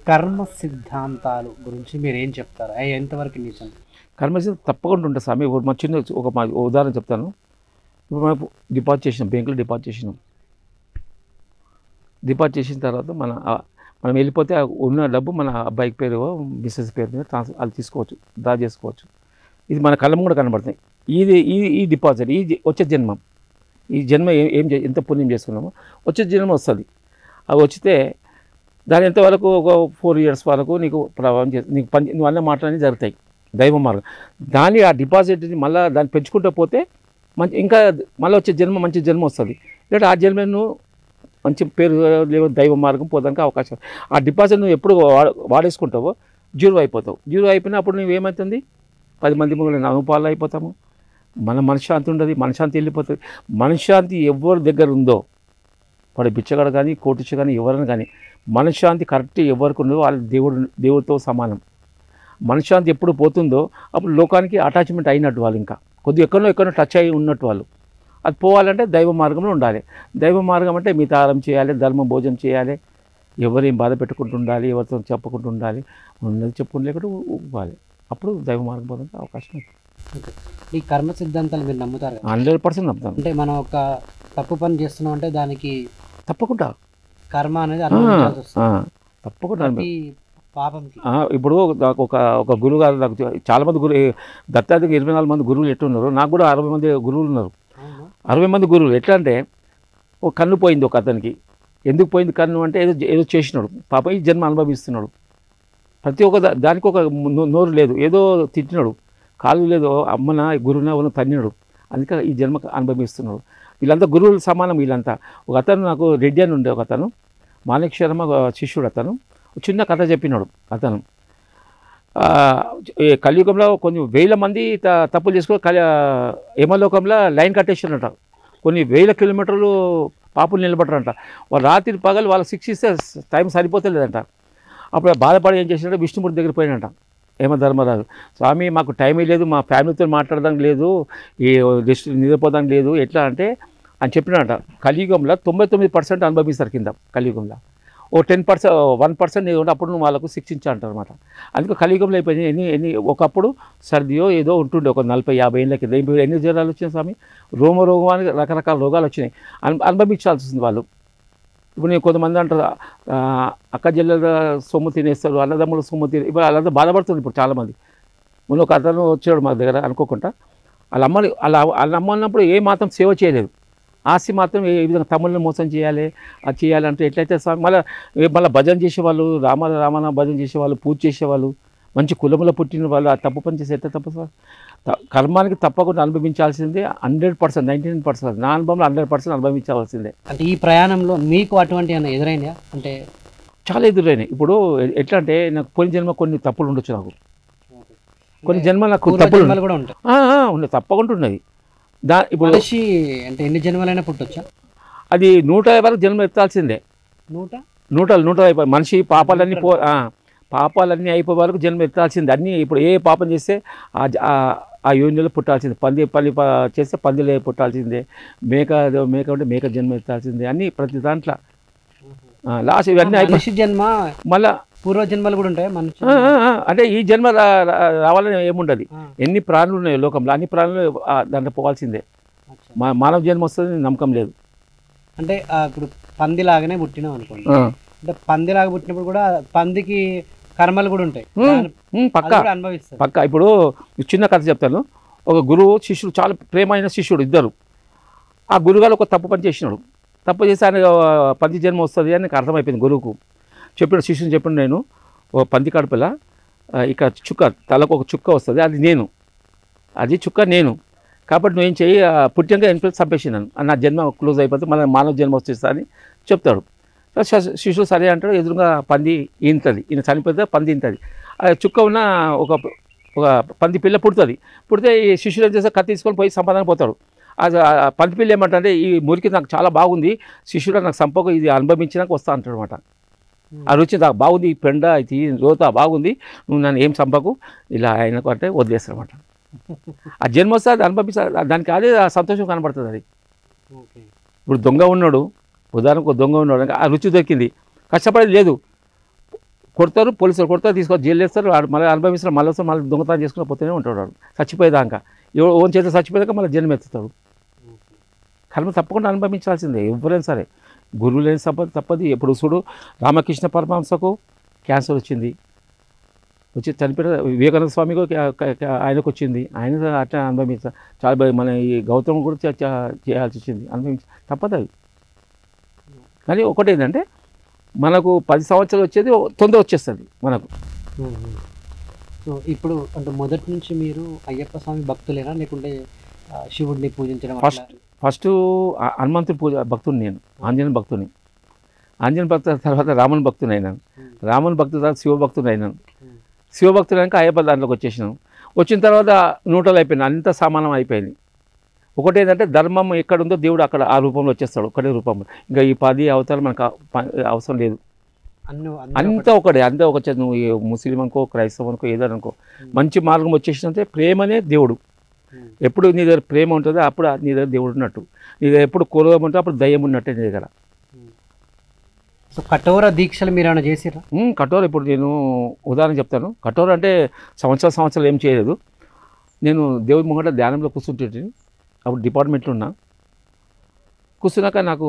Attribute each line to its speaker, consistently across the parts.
Speaker 1: కర్మ సిద్ధాంతాలు గురించి మీరు ఏం చెప్తారు? అవి ఎంతవరకు నిజం?
Speaker 2: కర్మసిద్ధం తప్పకుండా ఉంటుంది స్వామి. మా చిన్న మా ఉదాహరణ చెప్తాను. ఇప్పుడు మనం డిపాజిట్ చేసినాం, బ్యాంకులో డిపాజిట్ చేసినాం. డిపాజిట్ చేసిన తర్వాత మనం వెళ్ళిపోతే ఉన్న డబ్బు మన అబ్బాయికి పేరు మిస్సెస్ పేరు మీద అది తీసుకోవచ్చు, డ్రా చేసుకోవచ్చు. ఇది మన కళ్ళం కూడా కనబడుతుంది. ఈ డిపాజిట్ వచ్చే జన్మ, ఈ జన్మ ఎంత పుణ్యం చేసుకున్నామో వచ్చే జన్మ వస్తుంది. అది వచ్చితే దాని ఎంతవరకు ఒక 4 years వరకు నీకు ప్రభావం నీకు నువ్వు అన్న మాటలన్నీ జరుగుతాయి, దైవ మార్గం. ఆ డిపాజిట్ని మళ్ళీ దాన్ని పెంచుకుంటూ పోతే ఇంకా మళ్ళీ వచ్చే జన్మ మంచి జన్మ వస్తుంది. లేదా ఆ జన్మ నువ్వు మంచి పేరు లేదా దైవ మార్గం పోదానికి అవకాశం. ఆ డిపాజిట్ నువ్వు ఎప్పుడు వాడేసుకుంటావో జీరో అయిపోతావు. జీరో అయిపోయినా అప్పుడు నువ్వు ఏమవుతుంది, 10 మంది అనుపాలు అయిపోతాము. మనశ్శాంతి ఉండదు, మనశ్శాంతి వెళ్ళిపోతుంది. మనశ్శాంతి ఎవరి దగ్గర ఉందో, వాడు బిచ్చగాడు కానీ కోటిచ్చు కానీ ఎవరైనా కానీ, మనశ్శాంతి కరెక్ట్ ఎవరికి ఉండదో వాళ్ళు దేవుడితో సమానం. మనశ్శాంతి ఎప్పుడు పోతుందో అప్పుడు లోకానికి అటాచ్మెంట్ అయినట్టు వాళ్ళు, ఇంకా కొద్దిగా ఎక్కడో టచ్ అయి ఉన్నట్టు వాళ్ళు. అది పోవాలంటే దైవ మార్గంలో ఉండాలి. దైవ మార్గం అంటే మితారం చేయాలి, ధర్మ భోజనం చేయాలి, ఎవరేం బాధ పెట్టుకుంటూ ఉండాలి, ఎవరితో చెప్పుకుంటూ ఉండాలి, ఉన్నది చెప్పుకుని లేకుండా ఇవ్వాలి. అప్పుడు దైవ మార్గం పోవడానికి అవకాశం ఉంది.
Speaker 1: ఈ కర్మ సిద్ధాంతాలు మీరు నమ్ముతారు?
Speaker 2: 100% నమ్ముతాను.
Speaker 1: అంటే మనం ఒక తప్పు పని చేస్తున్నాం అంటే దానికి
Speaker 2: తప్పకుండా
Speaker 1: కర్మ అనేది
Speaker 2: తప్పకుండా
Speaker 1: పాపంకి.
Speaker 2: ఇప్పుడు ఒక గురువు గారు నాకు చాలామంది దత్తాత్రేయ 24 మంది గురువులు ఎట్టున్నారు. నాకు కూడా 60 మంది గురువులు ఉన్నారు. 60 మంది గురువులు. ఎట్లా అంటే ఒక కన్ను పోయింది ఒక అతనికి. ఎందుకు పోయింది కన్ను అంటే ఏదో చేసినాడు, పాప ఈ జన్మ అనుభవిస్తున్నాడు. ప్రతి ఒక్క దానికి ఒక నోరు లేదు, ఏదో తిట్టినాడు, కాలు లేదు, అమ్మన గురువున ఎవరిన తన్నినాడు, అందుకే ఈ జన్మ అనుభవిస్తున్నాడు. వీళ్ళంతా గురువులు సమానం. వీళ్ళంతా ఒక అతను నాకు రెడ్డి అని ఉండే ఒక అతను, మాణిక్ శర్మ శిష్యుడు. అతను చిన్న కథ చెప్పినాడు. అతను కలియుగంలో కొన్ని 1000 మంది తప్పులు చేసుకొని యమలోకంలో లైన్ కట్టేసినట. కొన్ని 1000 కిలోమీటర్లు పాపులు నిలబడరంట. వాళ్ళు రాత్రి పగలు వాళ్ళకి శిక్షిస్తే టైం సరిపోతలేదంట. అప్పుడు బాధపడి ఏం చేసినట్టు విష్ణుమూర్తి దగ్గర పోయినట యమధర్మరాజు. స్వామి మాకు టైమే లేదు, మా ఫ్యామిలీతో మాట్లాడడానికి లేదు, ఈ రెస్ట్ నిద్రపోదానికి లేదు, ఎట్లా అంటే అని చెప్పినట. కలియుగంలో 99% అనుభవిస్తారు కింద. కలియుగంలో ఓ 1% అప్పుడు నువ్వు వాళ్ళకు శిక్షించాలంటారు అనమాట. అందుకే కలియుగంలో అయిపోయింది. ఒకప్పుడు సర్దియో ఏదో ఉంటుండే ఒక 40-50 ఏళ్ళ కింద. ఇప్పుడు ఎన్ని జ్వరాలు వచ్చినాయి స్వామి, రోగానికి రకరకాల రోగాలు వచ్చినాయి, అనుభవించాల్సి వస్తుంది వాళ్ళు. ఇప్పుడు నేను కొంతమంది అంటారు అక్క చెల్లెల సొమ్ము తినేస్తారు, అన్నదమ్ముల సొమ్ము ఇప్పుడు వాళ్ళంతా బాధపడుతుంది ఇప్పుడు చాలామంది. మొన్న ఒక అతను వచ్చాడు మా దగ్గర అనుకోకుండా, వాళ్ళ అమ్మ ఉన్నప్పుడు ఏ మాత్రం సేవ చేయలేదు. ఆస్తి మాత్రం ఏ విధంగా తమ్ముళ్ళని మోసం చేయాలి, అది చేయాలంటే ఎట్లయితే మళ్ళీ భజన చేసేవాళ్ళు, రామాన భజన చేసేవాళ్ళు, పూజ చేసేవాళ్ళు, మంచి కులంలో పుట్టిన వాళ్ళు ఆ తప్పు పని చేసి ఎట్లా తప్పు సార్? కర్మానికి తప్పకుండా అనుభవించాల్సిందే 100%, 99%. నా అనుభవంలో 100% అనుభవించాల్సిందే.
Speaker 1: అంటే ఈ ప్రయాణంలో మీకు అటువంటి ఎదురైనా? అంటే
Speaker 2: చాలా ఎదురైనాయి. ఇప్పుడు ఎట్లా అంటే నాకు పోయిన జన్మ కొన్ని తప్పులు ఉండొచ్చు, నాకు కొన్ని జన్మ నాకు తప్పులు
Speaker 1: కూడా ఉంటాయి.
Speaker 2: ఉన్నాయి, తప్పకుండా ఉన్నది. ఇప్పుడు
Speaker 1: అంటే ఎన్ని జన్మలైనా పుట్టొచ్చా?
Speaker 2: అది 150 వరకు జన్మ ఎత్తాల్సిందే. 100 మనిషి పాపాలన్నీ అయిపోయే వరకు జన్మ ఎత్తాల్సిందే. అన్నీ ఇప్పుడు ఏ పాపం చేస్తే ఆ యోనిలో పుట్టాల్సిందే. పంది చేస్తే పందిలో పుట్టాల్సిందే. మేక ఉంటే మేక జన్మ ఎత్తాల్సిందే. అన్నీ ప్రతి దాంట్లో లాస్ట్ ఇవన్నీ అయిపోయి
Speaker 1: జన్మ మళ్ళీ పూర్వజన్మలు కూడా ఉంటాయి మనిషి.
Speaker 2: అంటే ఈ జన్మ రావాలని ఏముండదు. ఎన్ని ప్రాణులు ఉన్నాయో లోకంలో అన్ని ప్రాణులు దాంట్లో పోవాల్సిందే. మానవ జన్మ వస్తుంది నమ్మకం లేదు.
Speaker 1: అంటే ఇప్పుడు పందిలాగానే పుట్టినాం అనుకోండి, అంటే పందిలాగా పుట్టినప్పుడు కూడా పందికి కర్మలు కూడా ఉంటాయి,
Speaker 2: పక్కా. ఇప్పుడు చిన్న కథ చెప్తాను. ఒక గురువు శిష్యుడు, చాలా ప్రేమైన శిష్యుడు ఇద్దరు. ఆ గురుగారు ఒక తప్పు పని చేసినాడు. తప్పు చేసి ఆయన పంది జన్మ వస్తుంది అని నాకు అర్థమైపోయింది. గురువుకు చెప్పాడు, శిష్యుని చెప్పాడు, నేను ఓ పంది కడుపులా ఇక చుక్క తలకు ఒక చుక్క వస్తుంది, అది చుక్క నేను కాబట్టి నువ్వేం చేయి, పుట్టినంగా ఎన్నికలు చంపేసినాను, నా జన్మ క్లోజ్ అయిపోతే మళ్ళీ మానవ జన్మ వచ్చేస్తా అని చెప్తాడు. శిష్యుడు సరే అంటాడు. ఎదురుగా పంది ఈనుతుంది, ఈయన చనిపోతే పంది ఈనుతుంది. చుక్క ఉన్న ఒక పంది పిల్ల పుడుతుంది. పుడితే ఈ శిష్యుడు ఏం చేస్తే కత్తి తీసుకొని పోయి సంపాదన పోతాడు. పంది పిల్ల ఏమంటే ఈ మురికి నాకు చాలా బాగుంది, శిష్యుడు నాకు సంపక ఇది అనుభవించినాక వస్తా అంటాడు అనమాట. ఆ రుచి నాకు బాగుంది, ఈ పెండ ఇది రోత బాగుంది, నువ్వు నన్ను ఏం చంపకు ఇలా ఆయనకు అంటే వదిలేస్తారన్నమాట. ఆ జన్మ వస్తే అది అనుభవిస్తా, దానికి అదే సంతోషం కనబడుతుంది. అది ఇప్పుడు దొంగ ఉన్నాడు, ఉదాహరణకు దొంగ ఉన్నాడు, ఆ రుచి దొరికింది, కష్టపడేది లేదు, కొడతారు, పోలీసులు కొడతారు, తీసుకొని జైలు వేస్తారు, మళ్ళీ అనుభవిస్తారు, మళ్ళీ వస్తారు, మళ్ళీ దొంగతనం చేసుకుని పోతూనే ఉంటాడు వాడు చచ్చిపోయేదాకా. ఓన్ చేత చచ్చిపోయాక మళ్ళీ జన్మ ఎత్తుతాడు. కర్మ తప్పకుండా అనుభవించాల్సిందే ఎవరైనా సరే. గురువు లేని తప్పది. ఎప్పుడు చూడు రామకృష్ణ పరమహంసకు క్యాన్సర్ వచ్చింది, వచ్చి చనిపోయిన వివేకానంద స్వామికి ఆయనకు వచ్చింది, ఆయన అట్లా అనుభవించాలి. చాలా మన ఈ గౌతమ్ కూడా చేయాల్సి వచ్చింది, తప్పదు అది. కానీ ఒకటి ఏంటంటే మనకు 10 సంవత్సరాలు వచ్చేది తొందర వచ్చేస్తుంది మనకు.
Speaker 1: సో ఇప్పుడు అంటే మొదటి నుంచి మీరు అయ్యప్ప స్వామి భక్తులేనా, లేకుంటే శివుడిని పూజించడం?
Speaker 2: ఫస్ట్ హనుమంతుడి పూజ భక్తుని నేను, ఆంజనేయ భక్తుని. ఆంజనేయ భక్తు తర్వాత రాముని భక్తుని అయినాను, రాముని భక్తు తర్వాత శివభక్తుని అయినాను, శివభక్తులు అయినాక అయ్యప్ప దాంట్లోకి వచ్చేసినాను. వచ్చిన తర్వాత నూటలు అయిపోయింది, అంత సమానం అయిపోయింది. ఒకటి ఏంటంటే ధర్మం ఎక్కడుందో దేవుడు అక్కడ ఆ రూపంలో వచ్చేస్తాడు, ఒకటే రూపంలో. ఇంకా ఈ 10 అవతారాలు మనకు అవసరం లేదు, అంతా ఒకటే. అంతా ఒక నువ్వు ముస్లిం అనుకో, క్రైస్తవం అనుకో, ఏదైనా అనుకో, మంచి మార్గం వచ్చేసినంటే ప్రేమనే దేవుడు. ఎప్పుడు నీ దగ్గర ప్రేమ ఉంటుందో అప్పుడు నీ దగ్గర దేవుడు ఉన్నట్టు, నీ దగ్గర ఎప్పుడు క్రోధం ఉంటుందో అప్పుడు దయ్యం ఉన్నట్టే నీ దగ్గర.
Speaker 1: సో కఠోర దీక్షలు మీరు ఏమైనా చేసిరా?
Speaker 2: కఠోర ఇప్పుడు నేను ఉదాహరణ చెప్తాను. కఠోర అంటే సంవత్సరాలు ఏం చేయలేదు. నేను దేవుడి ముంగట ధ్యానంలో కూర్చుంటే అప్పుడు డిపార్ట్మెంట్లో ఉన్నా. కూర్చున్నాక నాకు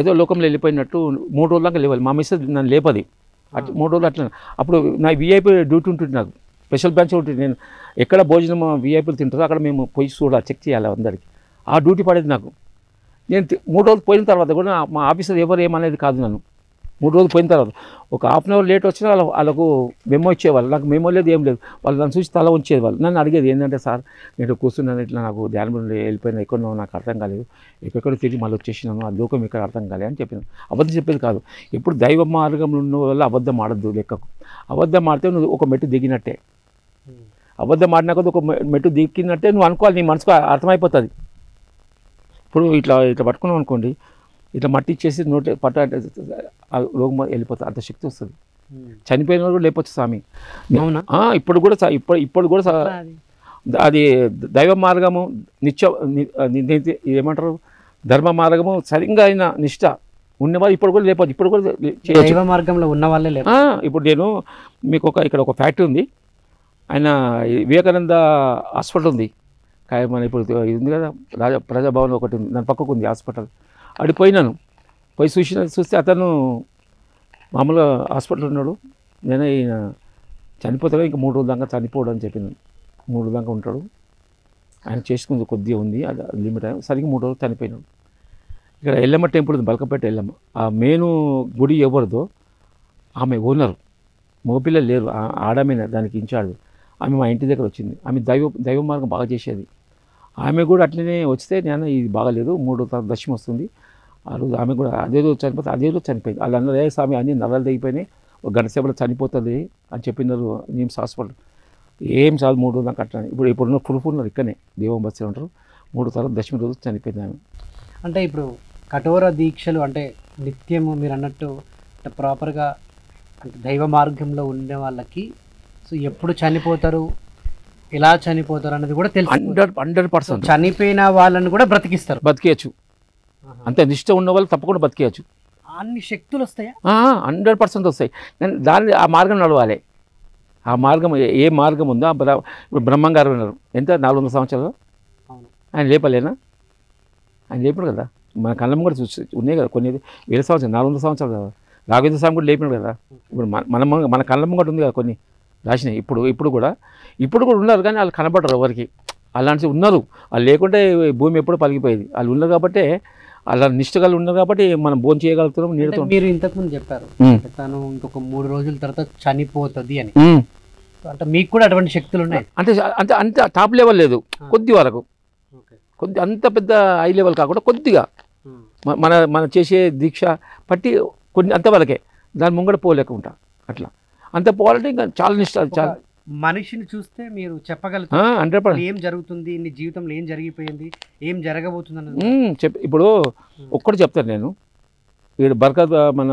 Speaker 2: ఏదో లోకంలో వెళ్ళిపోయినట్టు 3 రోజుల దాకా లేవాలి. మా మిస్సెస్ నన్ను లేపది అట్లా 3 రోజులు అట్లా. అప్పుడు నా విఐపీ డ్యూటీ ఉంటుంది, నాకు స్పెషల్ బ్రాంచ్ ఉంటుంది. నేను ఎక్కడ భోజనం విఐపీలు తింటారో అక్కడ మేము పోయి చూడాలి, చెక్ చేయాలి అందరికీ. ఆ డ్యూటీ పడేది నాకు. నేను 3 రోజులు పోయిన తర్వాత కూడా మా ఆఫీసర్ ఎవరు ఏమనేది కాదు నన్ను. 3 రోజులు పోయిన తర్వాత ఒక ½ అవర్ లేట్ వచ్చినా వాళ్ళకు మెమో ఇచ్చేవాళ్ళు, నాకు మెమో లేదు, ఏం లేదు. వాళ్ళు నన్ను చూసి తల ఉంచేది. వాళ్ళు నన్ను అడిగేది ఏంటంటే, సార్ నేను కూర్చున్నాను ఇట్లా, నాకు ధ్యానం వెళ్ళిపోయినా, ఎక్కడో నాకు అర్థం కాలేదు, ఎక్కడెక్కడ తిరిగి మళ్ళీ వచ్చేసినాను, ఆ లోకం ఇక్కడ అర్థం కాలేదు అని చెప్పినాను. అబద్ధం చెప్పేది కాదు. ఇప్పుడు దైవ మార్గంలో ఉన్న వల్ల అబద్ధం ఆడద్దు లెక్కకు. అబద్ధం ఆడితే నువ్వు ఒక మెట్టు దిగినట్టే. అబద్ధం ఆడినాక ఒక మెట్టు దిగినట్టే నువ్వు అనుకోవాలి, నీ మనసుకు అర్థమైపోతుంది. ఇప్పుడు ఇట్లా పట్టుకున్నాం అనుకోండి, ఇట్లా మట్టి ఇచ్చేసి నోటి రోగం వెళ్ళిపోతుంది, అంత శక్తి వస్తుంది. చనిపోయిన వాళ్ళు కూడా లేపొచ్చు స్వామి. ఇప్పుడు కూడా అది దైవ మార్గము, ఏమంటారు, ధర్మ మార్గము సరిగ్గా అయిన నిష్ట ఉన్నవాళ్ళు ఇప్పుడు కూడా లేపొచ్చు. ఇప్పుడు కూడా
Speaker 1: దైవ మార్గంలో ఉన్న వాళ్ళే.
Speaker 2: ఇప్పుడు నేను మీకు ఇక్కడ ఒక ఫ్యాక్టరీ ఉంది, ఆయన వివేకానంద హాస్పిటల్ ఉంది, మన ఇప్పుడు ఇది ఉంది కదా ప్రజాభవన్ ఒకటి ఉంది, దాని పక్కకు ఉంది హాస్పిటల్. అడిగి పోయినాను, పోయి చూస్తే అతను మామూలుగా హాస్పిటల్ ఉన్నాడు. నేను ఈయన చనిపోతాడు, ఇంకా 3 రోజుల దాకా చనిపోవడం అని చెప్పినాను. 3 రోజుల దాకా ఉంటాడు, ఆయన చేసుకుంది కొద్దిగా ఉంది, అది లిమిట్. సరిగ్గా 3 రోజులు చనిపోయినాడు. ఇక్కడ ఎల్లమ్మ టెంపుల్ ఉంది, బల్కంపేట ఎల్లమ్మ. ఆ మెయిన్ గుడి ఎవరిదో ఆమె ఓనరు, మగపిల్లలు లేరు, ఆడమైన దానికి ఇన్ఛార్జ్. ఆమె మా ఇంటి దగ్గర వచ్చింది. ఆమె దైవ మార్గం బాగా చేసేది. ఆమె కూడా అట్లనే వస్తే నేను ఇది బాగాలేదు, 3వ దశమి వస్తుంది, ఆ రోజు ఆమె కూడా అదే రోజు చనిపోతే అదే రోజు చనిపోయింది. వాళ్ళు అన్నారు, ఏ స్వామి అన్ని నరాలు దిగిపోయినాయి, ఒక గంట సేపట్లో చనిపోతుంది అని చెప్పినారు నిమ్స్ హాస్పిటల్. ఏం చాలు 3 రోజులు దాకా అట్లా. ఇప్పుడున్న ప్రూఫ్ ఉన్నారు, ఇక్కడనే దేవం బస్సులో ఉంటారు. 3వ దశమి రోజు చనిపోయింది ఆమె.
Speaker 1: అంటే ఇప్పుడు కఠోర దీక్షలు అంటే నిత్యము మీరు అన్నట్టు అంటే ప్రాపర్గా అంటే దైవ మార్గంలో ఉండే వాళ్ళకి సో ఎప్పుడు చనిపోతారు, ఎలా చనిపోతారు అన్నది కూడా తెలుసు.
Speaker 2: 100%
Speaker 1: చనిపోయిన వాళ్ళని కూడా బతికేయచ్చు.
Speaker 2: అంత నిష్ట ఉన్న వాళ్ళు తప్పకుండా బతికేయచ్చు.
Speaker 1: అన్ని శక్తులు వస్తాయా?
Speaker 2: 100% వస్తాయి. దాన్ని ఆ మార్గం నడవాలి. ఆ మార్గం ఏ మార్గం ఉందో ఇప్పుడు బ్రహ్మంగారు ఉన్నారు, ఎంత 400 సంవత్సరాలు ఆయన లేపలేనా? ఆయన లేపాడు కదా, మన కళ్ళం కూడా చూసి ఉన్నాయి కదా, కొన్ని 1000 సంవత్సరాలు 400 సంవత్సరాలు కదా. రాఘవేంద్ర స్వామి కూడా లేపినాడు కదా. ఇప్పుడు మన కళ్ళం కూడా ఉంది కదా, కొన్ని రాసినాయి. ఇప్పుడు కూడా ఉన్నారు, కానీ వాళ్ళు కనబడరు ఎవరికి. అలాంటి ఉన్నారు, వాళ్ళు లేకుంటే భూమి ఎప్పుడూ పలిగిపోయేది. వాళ్ళు ఉన్నారు కాబట్టి, అలా నిష్ఠగా ఉన్నారు కాబట్టి మనం భోజనం చేయగలుగుతున్నాం.
Speaker 1: మీరు ఇంతకుముందు చెప్పారు తను ఇంకొక 3 రోజుల తర్వాత చనిపోతుంది అని, అంటే మీకు కూడా అటువంటి శక్తులు ఉన్నాయి?
Speaker 2: అంటే అంత టాప్ లెవెల్ లేదు, కొద్ది వరకు, అంత పెద్ద హై లెవెల్ కాకుండా కొద్దిగా మన చేసే దీక్ష పట్టి కొన్ని అంతవరకే, దాని ముంగడ పోలేకుండా అట్లా. అంత పోవాలంటే ఇంకా చాలా నిష్ట. చాలా
Speaker 1: మనిషిని చూస్తే మీరు చెప్పగలుగుతారు 100% ఏం జరుగుతుంది, నీ జీవితంలో ఏం జరిగిపోయింది, ఏం జరగబోతుంది అన్నది
Speaker 2: ఇప్పుడు ఒక్కటి చెప్తాను నేను. ఇక్కడ బర్కత్ మన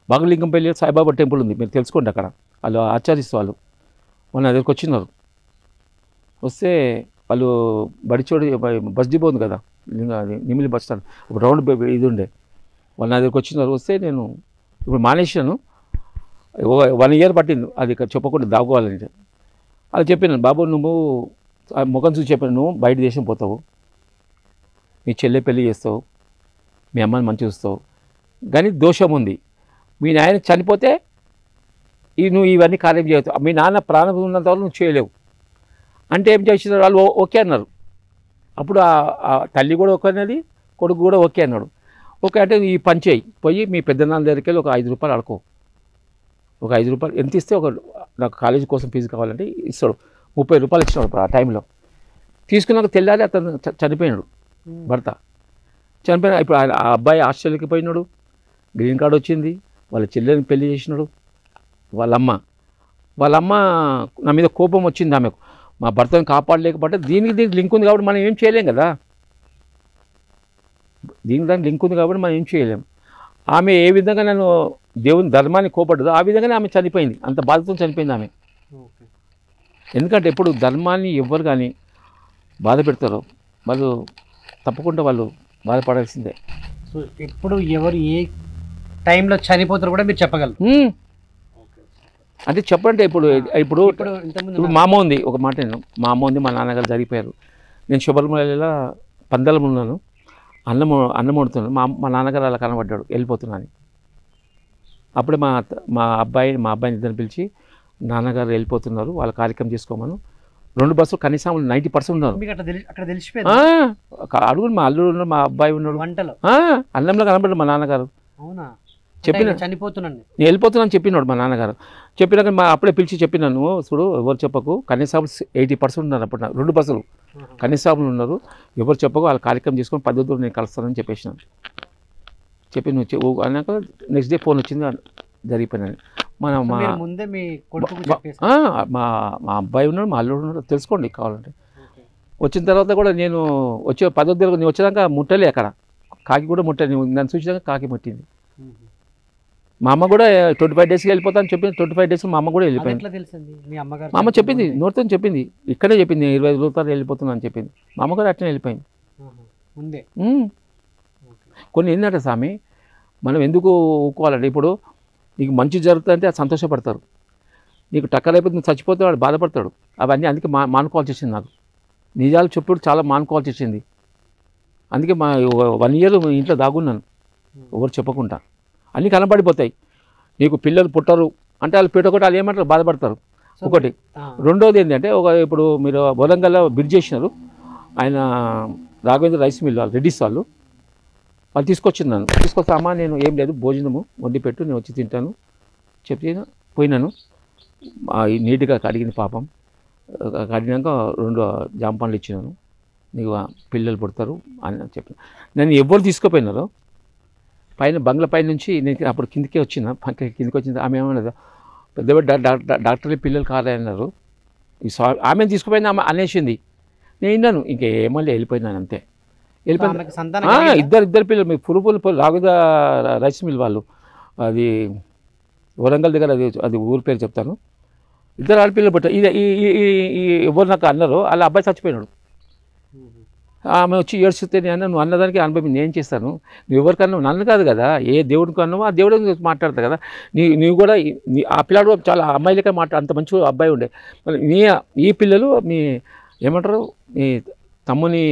Speaker 2: బాగలింగంపల్లి సాయిబాబా టెంపుల్ ఉంది, మీరు తెలుసుకోండి. అక్కడ వాళ్ళు ఆచార్యస్ వాళ్ళు మన దగ్గరికి వచ్చినారు. వస్తే వాళ్ళు బడిచోడు బస్ డిపో ఉంది కదా, అది నిమిలి బస్ స్టాండ్, ఒక రౌండ్ ఇది ఉండే. వాళ్ళు నా దగ్గరికి వచ్చినారు. వస్తే నేను ఇప్పుడు మానేశాను 1 ఇయర్ పట్టింది అది చెప్పకుండా దాక్కోవాలంటే. అది చెప్పాను, బాబు నువ్వు ముఖం చూసి చెప్పాను, నువ్వు బయట దేశం పోతావు, మీ చెల్లె పెళ్లి చేస్తావు, మీ అమ్మని మంచి చూస్తావు, కానీ దోషం ఉంది. మీ నాయన చనిపోతే నువ్వు ఇవన్నీ కార్యం చేయవు, మీ నాన్న ప్రాణం ఉన్నంత వరకు నువ్వు చేయలేవు అంటే ఏం చేసినారు వాళ్ళు ఓకే అన్నారు. అప్పుడు ఆ తల్లి కూడా ఓకే అన్నది, కొడుకు కూడా ఓకే అన్నాడు. ఓకే అంటే ఈ పని చేయి, పోయి మీ పెద్దనాన్న దగ్గరికి వెళ్ళి ఒక 5 రూపాయలు అడుకో, ఒక 5 రూపాయలు ఎంత ఇస్తే నాకు కాలేజీ కోసం ఫీజు కావాలంటే ఇస్తాడు. 30 రూపాయలు ఇచ్చినాడు ఆ టైంలో. తీసుకున్నాక తెల్లారి అతను చనిపోయినాడు, భర్త చనిపోయిన. ఇప్పుడు ఆ అబ్బాయి ఆస్ట్రేలియాకి పోయినాడు, గ్రీన్ కార్డు వచ్చింది, వాళ్ళ చెల్లెని పెళ్లి చేసినాడు. వాళ్ళమ్మ నా మీద కోపం వచ్చింది ఆమెకు, మా భర్తను కాపాడలేకపోతే దీనికి లింక్ ఉంది కాబట్టి మనం ఏం చేయలేం కదా, దానికి లింక్ ఉంది కాబట్టి మనం ఏం చేయలేం. ఆమె ఏ విధంగా నన్ను దేవుని ధర్మాన్ని కోపడ్డదో ఆ విధంగానే ఆమె చనిపోయింది, అంత బాధతో చనిపోయింది ఆమె. ఎందుకంటే ఎప్పుడు ధర్మాన్ని ఎవ్వరు కానీ బాధ పెడతారో వాళ్ళు తప్పకుండా వాళ్ళు బాధపడాల్సిందే.
Speaker 1: సో ఎప్పుడు ఎవరు ఏ టైంలో చనిపోతారో కూడా మీరు చెప్పగలరు.
Speaker 2: అంటే చెప్పంటే ఇప్పుడు మా అమ్మ ఉంది, ఒక మాట నేను, మా అమ్మ ఉంది, మా నాన్నగారు జరిగిపోయారు. నేను శుభ్రమలలో పందెలం ఉన్నాను, అన్నం వండుతున్నాను, మా నాన్నగారు అలా కనబడ్డాడు వెళ్ళిపోతున్నాను. అప్పుడే మా అబ్బాయిని ఇద్దరిని పిలిచి, నాన్నగారు వెళ్ళిపోతున్నారు, వాళ్ళ కార్యక్రమం చేసుకోమను. 2 బస్సులు కనీసం 90% ఉన్నారు. అడుగు, మా అల్లుడు ఉన్నాడు, మా అబ్బాయి ఉన్నాడు, వంటలో అన్నంలో కనబడ్డాడు మా నాన్నగారు. చెప్పిన
Speaker 1: చనిపోతున్నాను
Speaker 2: నేను వెళ్ళిపోతున్నాను చెప్పినాడు మా నాన్నగారు. చెప్పినాక అప్పుడే పిలిచి చెప్పినాను, చూడు ఎవరు చెప్పకు, కనీసం 80% ఉన్నారు. అప్పుడు 2 బస్సులు కనీసాములు ఉన్నారు, ఎవరు చెప్పకు, వాళ్ళ కార్యక్రమం చేసుకొని పద్ధతులు నేను కలుస్తానని చెప్పేసినాను. చెప్పి నువ్వు అన్నాక నెక్స్ట్ డే ఫోన్ వచ్చింది, జరిగిపోయినాను. మా అబ్బాయి ఉన్నాడు, మా అల్లుడు ఉన్నాడు, తెలుసుకోండి కావాలంటే. వచ్చిన తర్వాత కూడా నేను వచ్చే పద్ధతులు నేను వచ్చేదాకా ముట్టలే, అక్కడ కాకి కూడా ముట్టలే, నన్ను చూసినాక కాకి ముట్టింది. మా అమ్మ కూడా 25 డేస్కి వెళ్ళిపోతాను చెప్పింది. 25 డేస్ మా అమ్మ కూడా వెళ్ళిపోయింది. మా అమ్మ చెప్పింది, నోటితో చెప్పింది, ఇక్కడే చెప్పింది, 25 రోజులు వెళ్ళిపోతున్నా అని చెప్పింది. మా అమ్మ కూడా అట్లనే వెళ్ళిపోయింది. కొన్ని ఏంటంటే స్వామి, మనం ఎందుకు ఊకోవాలంటే, ఇప్పుడు నీకు మంచి జరుగుతుందంటే అది సంతోషపడతారు, నీకు టక్కరైపోతే నువ్వు చచ్చిపోతే వాడు బాధపడతాడు. అవన్నీ అందుకే మానుకోవాల్సి వచ్చింది. నాకు నిజాలు చెప్పుడు చాలా మానుకోవాల్సి వచ్చింది. అందుకే 1 ఇయర్ ఇంట్లో దాగున్నాను, ఎవరు చెప్పకుండా. అన్నీ కనబడిపోతాయి. నీకు పిల్లలు పుట్టరు అంటే వాళ్ళు పెట్టొకటి వాళ్ళు ఏమంటారు, బాధపడతారు. ఒకటి. రెండోది ఏంటంటే, ఇప్పుడు మీరు వరంగల్లో బ్రిడ్జ్ చేసినారు, ఆయన రాఘవేంద్ర రైస్ మిల్ వాళ్ళు, రెడ్డిస్ వాళ్ళు తీసుకొచ్చింది నన్ను. తీసుకొస్తే అమ్మ నేను ఏం లేదు, భోజనము వండి పెట్టు, నేను వచ్చి తింటాను చెప్పి పోయినాను. నీట్గా కడిగింది పాపం. కడిగినాక 2 జామ పండ్లు ఇచ్చినాను, నీకు పిల్లలు పుడతారు అని చెప్పి. నన్ను ఎవరు తీసుకుపోయినారో పైన బంగ్లా పైన నుంచి నేను అప్పుడు కిందకే వచ్చిన, కిందకి వచ్చింది. ఆమె ఏమన్నది, పెద్ద డాక్టర్లు పిల్లలు కారన్నారు, ఈ ఆమెను తీసుకుపోయింది, ఆమె అనేసింది. నేను విన్నాను, ఇంకేమల్లి వెళ్ళిపోయినాను అంతే. వెళ్ళిపోయినా ఇద్దరు పిల్లలు, మీ పురుపులు రాఘవేంద్ర రైస్ మిల్ వాళ్ళు, అది వరంగల్ దగ్గర, అది ఊరి పేరు చెప్తాను. 2 ఆడపిల్లలు పుట్టారు. ఎవరు నాకు అన్నారు, వాళ్ళ అబ్బాయి చచ్చిపోయినాడు. ఆమె వచ్చి ఏడ్చితే నేను నువ్వు అన్నదానికి అనుభవం నేను చేస్తాను, నువ్వు ఎవరికన్నా నన్ను కాదు కదా, ఏ దేవుడికి అన్నావో ఆ దేవుడు మాట్లాడతా కదా, నీవు కూడా ఆ పిల్లాడు చాలా అమ్మాయిలకే అంత మంచి అబ్బాయి ఉండే, ఈ పిల్లలు మీ ఏమంటారు, మీ తమ్ముని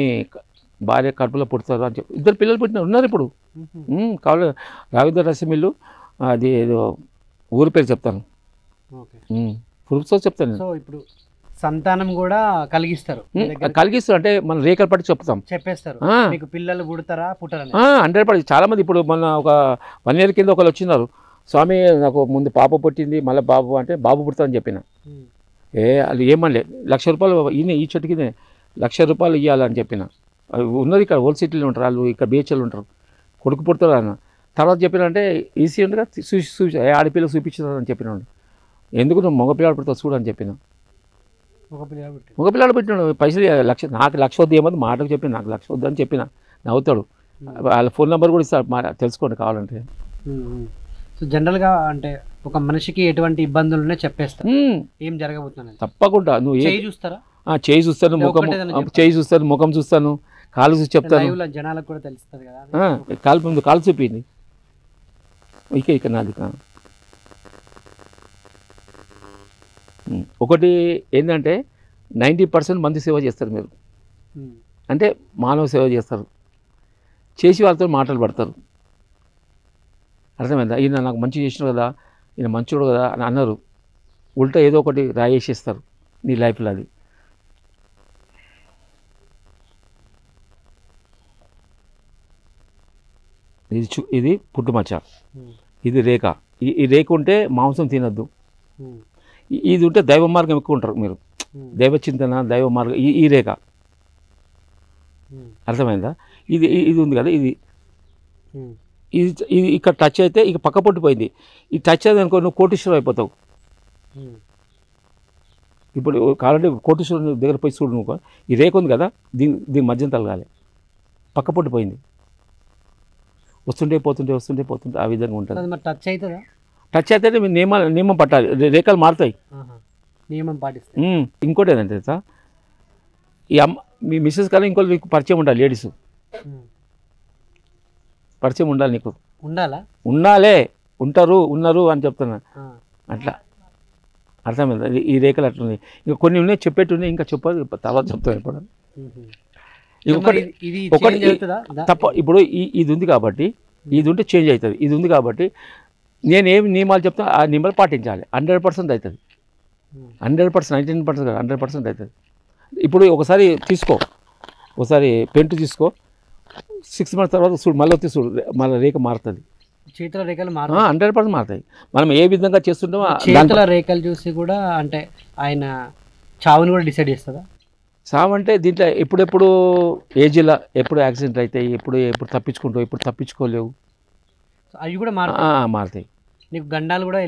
Speaker 2: భార్య కడుపులో పుడతారు అని చెప్పి 2 పిల్లలు పుట్టినారు, ఉన్నారు ఇప్పుడు. కావాలి రాఘవేంద్ర రసమిల్లు, అది ఏదో ఊరి పేరు చెప్తాను, ప్రూఫ్తో చెప్తాను.
Speaker 1: సో ఇప్పుడు సంతానం కూడా కలిగిస్తారు
Speaker 2: అంటే మనం రేఖలు పట్టి
Speaker 1: చెప్పేస్తారు, మీకు పిల్లలు పుడతారా పుట్టరా
Speaker 2: 100%. చాలా మంది ఇప్పుడు మన ఒక 1 ఇయర్ కింద ఒకళ్ళు వచ్చినారు, స్వామి నాకు ముందు పాప పుట్టింది, మళ్ళీ బాబు అంటే బాబు పుడతారని చెప్పిన. అది ఏమనలే, 1,00,000 రూపాయలు ఈ చెట్టుకి 1,00,000 రూపాయలు ఇవ్వాలని చెప్పిన. ఉన్నది ఇక్కడ ఓల్డ్ సిటీలో ఉంటారు వాళ్ళు, ఇక్కడ బిహెచ్ఎల్ ఉంటారు, కొడుకు పుడతారు అన్న. తర్వాత చెప్పినంటే ఈసీ ఉండగా ఆడపిల్లలు చూపించారు అని చెప్పినాడు. ఎందుకు నువ్వు మగపిల్లాడు పుడతావు చూడు అని చెప్పిన. మగపిల్లాడు పెట్టినాడు, పైసలు 1,00,000, నాకు 1,00,000 వద్దు, ఏమన్నా మాటకు చెప్పిన, నాకు 1,00,000 వద్దు అని చెప్పిన. నవ్వుతాడు, వాళ్ళ ఫోన్ నెంబర్ కూడా ఇస్తాడు, తెలుసుకోండి కావాలంటే.
Speaker 1: సో జనరల్గా అంటే ఒక మనిషికి ఎటువంటి ఇబ్బందులు ఉన్నాయో చెప్పేస్తారు, ఏం జరగబోతున్నాయి తప్పకుండా.
Speaker 2: నువ్వు చూస్తారా? చేయి చూస్తాను, ముఖం చేయి చూస్తాను, ముఖం చూస్తాను, కాలు చూసి చెప్తాను,
Speaker 1: జనాలకు కూడా తెలుస్తుంది కదా.
Speaker 2: కాలు చూపింది ఇక నాది ఒకటి ఏంటంటే 90% మంది సేవ చేస్తారు మీరు, అంటే మానవ సేవ చేస్తారు, చేసి వాళ్ళతో మాటలు పడతారు. అర్థమైందా? ఈయన నాకు మంచి చేసినాడు కదా, ఈయన మంచోడు కదా అని అన్నారు, ఉల్టా ఏదో ఒకటి రాయేసేస్తారు నీ లైఫ్లో. అది ఇది పుట్టుమచ్చ, ఇది రేఖ. ఈ రేఖ ఉంటే మాంసం తినద్దు, ఇది ఉంటే దైవ మార్గం ఎక్కువ ఉంటారు మీరు, దైవ చింతన, దైవ మార్గం. ఈ రేఖ అర్థమైందా? ఇది ఉంది కదా, ఇది ఇక్కడ టచ్ అయితే ఇక పక్క పొట్టిపోయింది. ఈ టచ్ అయితే అనుకో నువ్వు కోటీశ్వరం అయిపోతావు. ఇప్పుడు కావాలంటే కోటీశ్వరం దగ్గర పోయి చూడు, నువ్వు ఈ రేఖ ఉంది కదా, దీని మధ్యన తలగాలి, పక్క పొట్టిపోయింది, వస్తుంటే పోతుంటే ఆ విధంగా ఉంటుంది.
Speaker 1: టచ్ అవుతుందా?
Speaker 2: టచ్ అయితే మీరు నియమం పట్టాలి, రేఖలు మారుతాయి,
Speaker 1: నియమం పాటిస్తాయి.
Speaker 2: ఇంకోటి ఏంటంటే సార్, ఈ మీ మిస్సెస్ కన్నా ఇంకోటి నీకు పరిచయం ఉండాలి, లేడీస్ పరిచయం ఉండాలి, నీకు ఉండాలే, ఉన్నారు అని చెప్తున్నా. అట్లా అర్థమైంది? ఈ రేఖలు అట్లున్నాయి. ఇంకా కొన్ని ఉన్నాయి చెప్పేట్టున్నాయి, ఇంకా చెప్పాలి, తర్వాత చెప్తాను ఎప్పుడు. ఒకటి తప్ప, ఇప్పుడు ఇది ఉంది కాబట్టి, ఇది ఉంటే చేంజ్ అవుతుంది, ఇది ఉంది కాబట్టి నేనేమి నియమాలు చెప్తాను ఆ నియమాలు పాటించాలి. 100% అవుతుంది, 100%, 99% కాదు, 100% అవుతుంది. ఇప్పుడు ఒకసారి తీసుకో, ఒకసారి పెయింట్ తీసుకో, 6 months తర్వాత చూడు, మళ్ళీ వచ్చి చూడు, మళ్ళీ రేఖ మారుతుంది,
Speaker 1: చేతుల రేఖలు
Speaker 2: 100% మారుతాయి. మనం ఏ విధంగా చేస్తుంటామో
Speaker 1: చేతుల రేఖలు చూసి కూడా, అంటే ఆయన చావుని కూడా డిసైడ్ చేస్తుందా?
Speaker 2: చావు అంటే దీంట్లో ఎప్పుడెప్పుడు ఏజ్లో ఎప్పుడు యాక్సిడెంట్ అవుతాయి, ఎప్పుడు తప్పించుకుంటావు, ఎప్పుడు తప్పించుకోలేవు,
Speaker 1: అవి కూడా
Speaker 2: మారుతాయి.
Speaker 1: నీకు గండాలు కూడా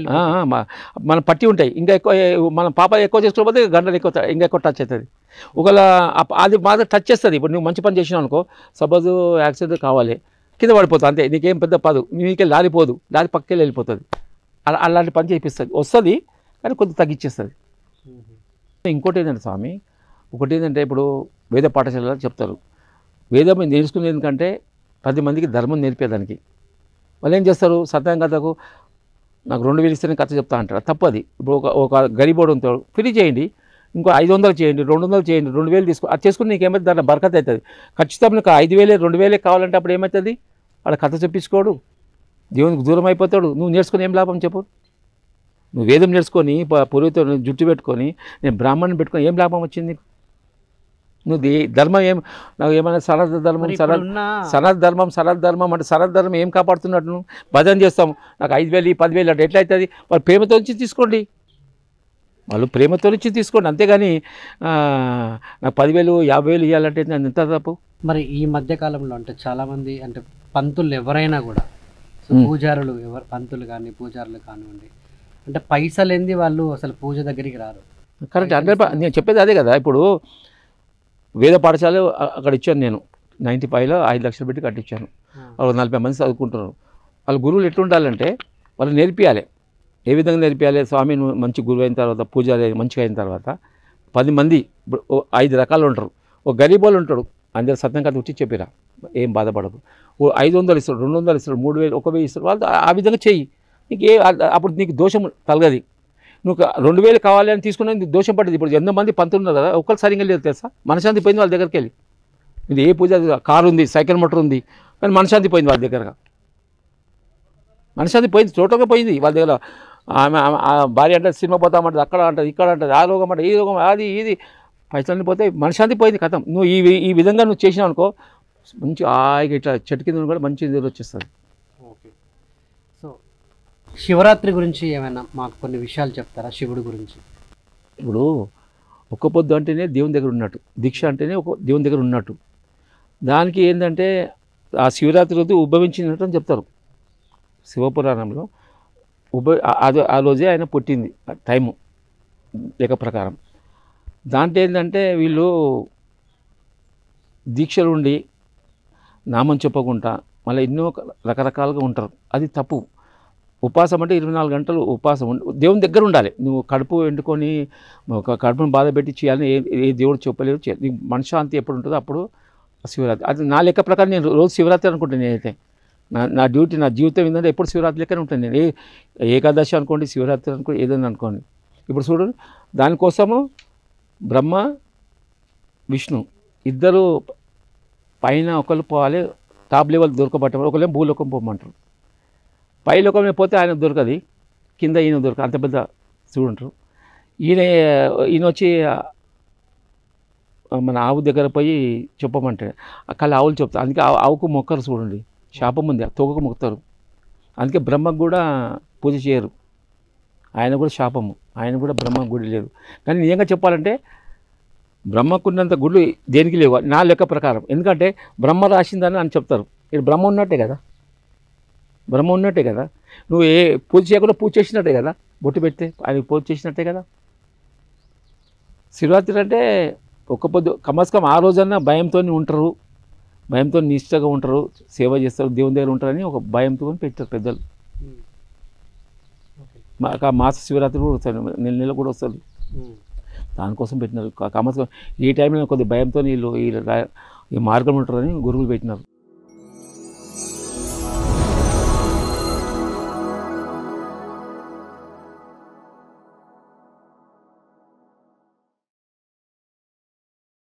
Speaker 2: మనం పట్టి ఉంటాయి. ఇంకా ఎక్కువ మనం పాప ఎక్కువ చేసుకోకపోతే గంటలు ఇంకా ఎక్కువ టచ్ అవుతుంది. ఒకవేళ అది బాగా టచ్ చేస్తుంది. ఇప్పుడు నువ్వు మంచి పని చేసినావు అనుకో, సపోజ్ యాక్సిడెంట్ కావాలి, కింద పడిపోతుంది అంతే, నీకేం పెద్ద పదు, నీకే లారిపోదు, లారి పక్కకి వెళ్ళిపోతుంది. అలాంటి పని చేయిస్తుంది, వస్తుంది కానీ కొద్దిగా తగ్గించేస్తుంది. ఇంకోటి ఏంటంటే స్వామి, ఒకటి ఏంటంటే ఇప్పుడు వేద పాఠశాలలో చెప్తారు, వేదం నేర్చుకునేది ఎందుకంటే 10 మందికి ధర్మం నేర్పేదానికి. వాళ్ళు ఏం చేస్తారు, సత్యం కథకు నాకు 2000 ఇస్తేనే కథ చెప్తా అంటారు, తప్పది. ఇప్పుడు ఒక గరీబోడు ఉంటాడు, ఫ్రీ చేయండి, ఇంకో 500 చేయండి, 200 చేయండి, 2000 తీసుకో, అది చేసుకుని నీకేమైతే దాంట్లో బరకత్ అవుతుంది. ఖచ్చితంగా నీకు 5000, 2000 కావాలంటే అప్పుడు ఏమవుతుంది, వాడు కథ చెప్పించుకోడు, దేవునికి దూరం అయిపోతాడు. నువ్వు నేర్చుకుని ఏం లాభం చెప్పు? నువ్వు వేదం నేర్చుకొని పురోహితో జుట్టు పెట్టుకొని నేను బ్రాహ్మణ్ని పెట్టుకొని ఏం లాభం వచ్చింది? నువ్వు ధర్మం ఏం, నాకు ఏమైనా సనాతన ధర్మం సనాతన ధర్మం అంటే సనాతన ధర్మం ఏం కాపాడుతున్నట్టు? నువ్వు భజన చేస్తాము, నాకు 5000, 10,000 అంటే ఎట్లా అవుతుంది? వాళ్ళు ప్రేమతో నుంచి తీసుకోండి, వాళ్ళు ప్రేమతో నుంచి తీసుకోండి, అంతేగాని నాకు 10,000, 50,000 ఇవ్వాలంటే నేను ఎంత తప్పు?
Speaker 1: మరి ఈ మధ్యకాలంలో అంటే చాలామంది అంటే పంతులు ఎవరైనా కూడా, పూజారులు పంతులు కానీ పూజారులు కానివ్వండి, అంటే పైసలు ఏంది వాళ్ళు అసలు పూజ దగ్గరికి రారు.
Speaker 2: కరెక్ట్, అంటే నేను చెప్పేది అదే కదా. ఇప్పుడు వేద పాఠశాల అక్కడ ఇచ్చాను నేను, 95లో 5 లక్షలు పెట్టి కట్టించాను. వాళ్ళు 40 మంది చదువుకుంటున్నారు. వాళ్ళ గురువులు ఎట్లుండాలంటే వాళ్ళు నేర్పియాలి, ఏ విధంగా నేర్పియాలి. స్వామి మంచి గురువు అయిన తర్వాత, పూజారి మంచిగా అయిన తర్వాత 10 మంది, ఇప్పుడు 5 రకాలు ఉంటారు. ఒక గరీబోళ్ళు ఉంటాడు, అందరు సత్యం కథ వచ్చి చెప్పిరా, ఏం బాధపడకు, 500 ఇస్తాడు, 200 ఇస్తాడు, 3000, 1000 ఇస్తాడు, వాళ్ళు ఆ విధంగా చెయ్యి, నీకు అప్పుడు నీకు దోషం తలగది. నువ్వు 2000 కావాలి అని తీసుకున్నా నీకు దోషం పడ్డది. ఇప్పుడు ఎంతమంది పంతులు ఉన్నారు కదా, ఒక్కరు సరిగ్గా లేదు తెలుసా, మనశాంతి పోయింది వాళ్ళ దగ్గరికి వెళ్ళి. ఇది ఏ పూజ, కారు ఉంది, సైకిల్ మోటార్ ఉంది, కానీ మనశాంతి పోయింది వాళ్ళ దగ్గరగా, మనశాంతి పోయింది, టోటల్గా పోయింది వాళ్ళ దగ్గర. ఆమె భార్య అంటే సినిమా పోతామంటుంది, అక్కడ అంటుంది, ఇక్కడ అంటుంది, ఆ రోగం అంటే ఈ రోగం, అది ఇది, పైసలన్నీ పోతే మనశాంతి పోయింది, కథం. నువ్వు ఈ విధంగా నువ్వు చేసినావు అనుకో, మంచి హాయిగా ఇట్లా చెట్టు కింద కూడా మంచి నిద్ర వచ్చేస్తుంది.
Speaker 1: ఓకే, సో శివరాత్రి గురించి ఏమైనా మాకు కొన్ని విషయాలు చెప్తారా? శివుడి గురించి.
Speaker 2: ఇప్పుడు ఒక్క పొద్దు అంటేనే దేవుని దగ్గర ఉన్నట్టు, దీక్ష అంటేనే ఒక దేవుని దగ్గర ఉన్నట్టు. దానికి ఏంటంటే ఆ శివరాత్రి రోజు ఉద్భవించినట్టు అని చెప్తారు శివపురాణంలో. ఆ రోజే ఆయన పుట్టింది టైము లెక్క ప్రకారం. దాంట్లో ఏంటంటే వీళ్ళు దీక్షలు ఉండి నామం చెప్పకుండా మళ్ళీ ఎన్నో రకరకాలుగా ఉంటారు, అది తప్పు. ఉపవాసం అంటే 24 గంటలు ఉపవాసం దేవుని దగ్గర ఉండాలి. నువ్వు కడుపు ఎండుకొని కడుపును బాధ పెట్టి చేయాలని ఏ దేవుడు చెప్పలేరు. నీకు మనశ్శాంతి ఎప్పుడు ఉంటుందో అప్పుడు శివరాత్రి. అది నా లెక్క ప్రకారం నేను రోజు శివరాత్రి అనుకుంటాను నేనైతే. నా డ్యూటీ, నా జీవితం ఏంటంటే ఎప్పుడు శివరాత్రి లెక్కనే ఉంటాను నేను. ఏకాదశి అనుకోండి, శివరాత్రి అనుకోండి, ఏదైనా అనుకోండి. ఇప్పుడు చూడు, దానికోసము బ్రహ్మ విష్ణు ఇద్దరు పైన ఒకళ్ళు పోవాలి, టాప్ లెవెల్ దొరకబట్టారు, ఒకళ్ళేమో భూలోకం పోమంటారు. పై లోకంలో పోతే ఆయన దొరకది, కింద ఈయన దొరకదు, అంత పెద్ద శివుడు ఉంటారు. ఈయన వచ్చి మన ఆవు దగ్గర పోయి చెప్పమంటే అక్కడ ఆవులు చెప్తారు. అందుకే ఆవుకు మొక్కరు చూడండి, శాపం ఉంది, తోకకు మొక్కుతారు. అందుకే బ్రహ్మకు కూడా పూజ చేయరు, ఆయన కూడా శాపము, ఆయన కూడా బ్రహ్మ గుడి లేదు. కానీ నిజంగా చెప్పాలంటే బ్రహ్మకున్నంత గుళ్ళు దేనికి లేవు నా లెక్క ప్రకారం. ఎందుకంటే బ్రహ్మ రాసిందని అని చెప్తారు. ఇక్కడ బ్రహ్మ ఉన్నట్టే కదా, బ్రహ్మ ఉన్నట్టే కదా. నువ్వు ఏ పూజ చేయకుండా పూజ చేసినట్టే కదా, బొట్టు పెడితే ఆయన పూజ చేసినట్టే కదా. శివరాత్రి అంటే ఒక్క పొద్దు కమస్కం ఆ రోజన్నా భయంతో ఉంటారు, భయంతో నిష్టగా ఉంటారు, సేవ చేస్తారు, దేవుని దగ్గర ఉంటారని ఒక భయంతో పెట్టారు పెద్దలు. మాస శివరాత్రి కూడా వస్తారు, నెల కూడా వస్తుంది, దానికోసం పెట్టినారు. కమస్కం ఈ టైంలో కొద్ది భయంతో వీళ్ళు ఈ మార్గం ఉంటారని గురువులు పెట్టినారు.